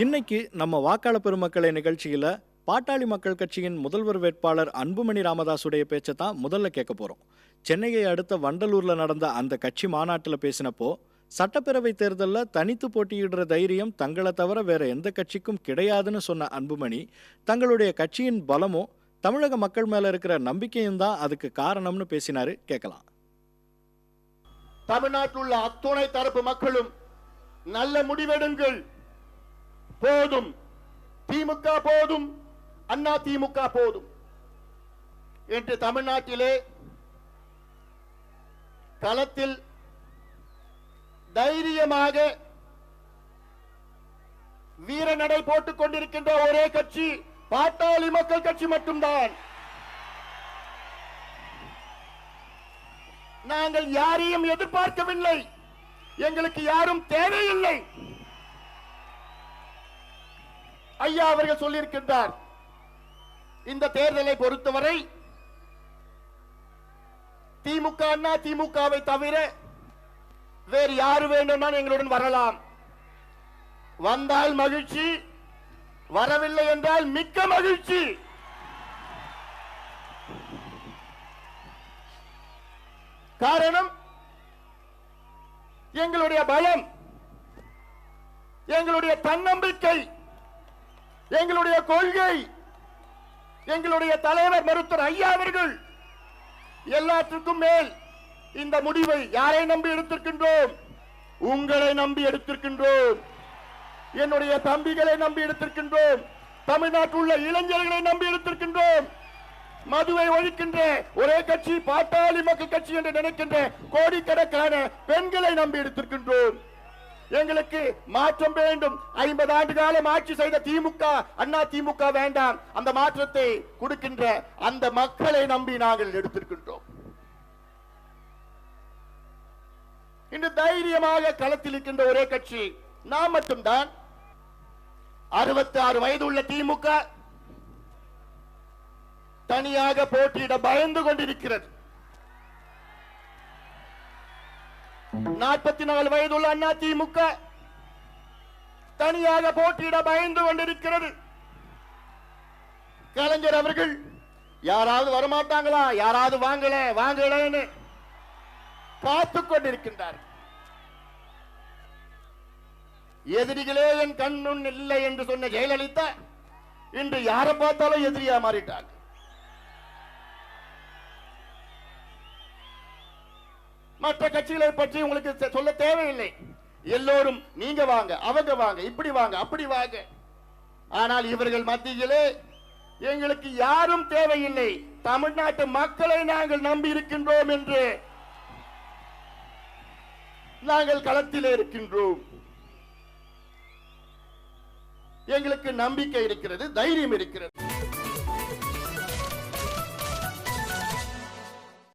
இன்னைக்கு நம்ம வாக்காளர் பெருமக்களை நிகழ்ச்சியில பாட்டாளி மக்கள் கட்சியின் முதல்வர் வேட்பாளர் அன்புமணி ராமதாஸுடைய பேச்சை தான் முதல்ல கேட்க போறோம். சென்னையை அடுத்த வண்டலூர்ல நடந்த அந்த கட்சி மாநாட்டில் பேசினப்போ, சட்டப்பேரவை தேர்தலில் தனித்து போட்டியிடுற தைரியம் தங்களை தவிர வேற எந்த கட்சிக்கும் கிடையாதுன்னு சொன்ன அன்புமணி, தங்களுடைய கட்சியின் பலமும் தமிழக மக்கள் மேல இருக்கிற நம்பிக்கையும் தான் அதுக்கு காரணம்னு பேசினாரு. கேட்கலாம். தமிழ்நாட்டில் உள்ள அத்துணை தரப்பு மக்களும் நல்ல முடிவெடுங்கள், போதும் திமுக போதும், அண்ணா திமுக போதும் என்று தமிழ்நாட்டிலே களத்தில் தைரியமாக வீரநடை போட்டுக் கொண்டிருக்கின்ற ஒரே கட்சி பாட்டாளி மக்கள் கட்சி மட்டும்தான். நாங்கள் யாரையும் எதிர்பார்க்கவில்லை, எங்களுக்கு யாரும் தேவையில்லை. ஐயா அவர்கள் சொல்லியிருக்கின்றார், இந்த தேர்தலை பொறுத்தவரை திமுக அண்ணா திமுகவை தவிர வேறு யாரு வேண்டும்னா எங்களுடன் வரலாம், வந்தால் மகிழ்ச்சி, வரவில்லை என்றால் மிக்க மகிழ்ச்சி. காரணம் எங்களுடைய பலம், எங்களுடைய தன்னம்பிக்கை, எங்களுடைய கொள்கை, எங்களுடைய தலைவர் மருத்துவர் ஐயா அவர்கள். எல்லாற்றுக்கும் மேல் இந்த முடிவை யாரை நம்பி எடுத்திருக்கின்றோம்? உங்களை நம்பி எடுத்திருக்கின்றோம், என்னுடைய தம்பிகளை நம்பி எடுத்திருக்கின்றோம், தமிழ்நாட்டில் உள்ள இளைஞர்களை நம்பி எடுத்திருக்கின்றோம். மதுவை ஒழிக்கின்ற ஒரே கட்சி பாட்டாளி மக்கள் கட்சி என்று நினைக்கின்ற கோடிக்கணக்கான பெண்களை நம்பி எடுத்திருக்கின்றோம். எங்களுக்கு மாற்றம் வேண்டும். 50 ஆண்டு காலம் ஆட்சி செய்த திமுக அண்ணா திமுக வேண்டாம், அந்த மாற்றத்தை கொடுக்கின்ற அந்த மக்களை நம்பி நாங்கள் எடுத்திருக்கின்றோம். இன்று தைரியமாக களத்தில் இருக்கின்ற ஒரே கட்சி நாம் மட்டும்தான். 66 வயது உள்ள திமுக தனியாக போட்டியிட பயந்து கொண்டிருக்கிறது. 44 வயதுள்ள அண்ணா திமுக தனியாக போட்டியிட பயந்து கொண்டிருக்கிறது. கலைஞர் அவர்கள் யாராவது வரமாட்டாங்களா, யாராவது வாங்கலன்னு காத்துக் கொண்டிருக்கின்றார். எதிரிகளே என் கண்முன் இல்லை என்று சொன்ன ஜெயலலிதா இன்று யாரை பார்த்தாலும் எதிரியா மாறிட்டாங்க. மற்ற கட்சிகளை பற்றி உங்களுக்கு சொல்ல தேவையில்லை. எல்லோரும் நீங்க வாங்க, அவங்க வாங்க, இப்படி வாங்க, அப்படி வாங்க. ஆனால் இவர்கள் மத்தியிலே எங்களுக்கு யாரும் தேவையில்லை, தமிழ்நாட்டு மக்களை நாங்கள் நம்பி இருக்கின்றோம் என்று நாங்கள் களத்திலே இருக்கின்றோம். எங்களுக்கு நம்பிக்கை இருக்கிறது, தைரியம் இருக்கிறது.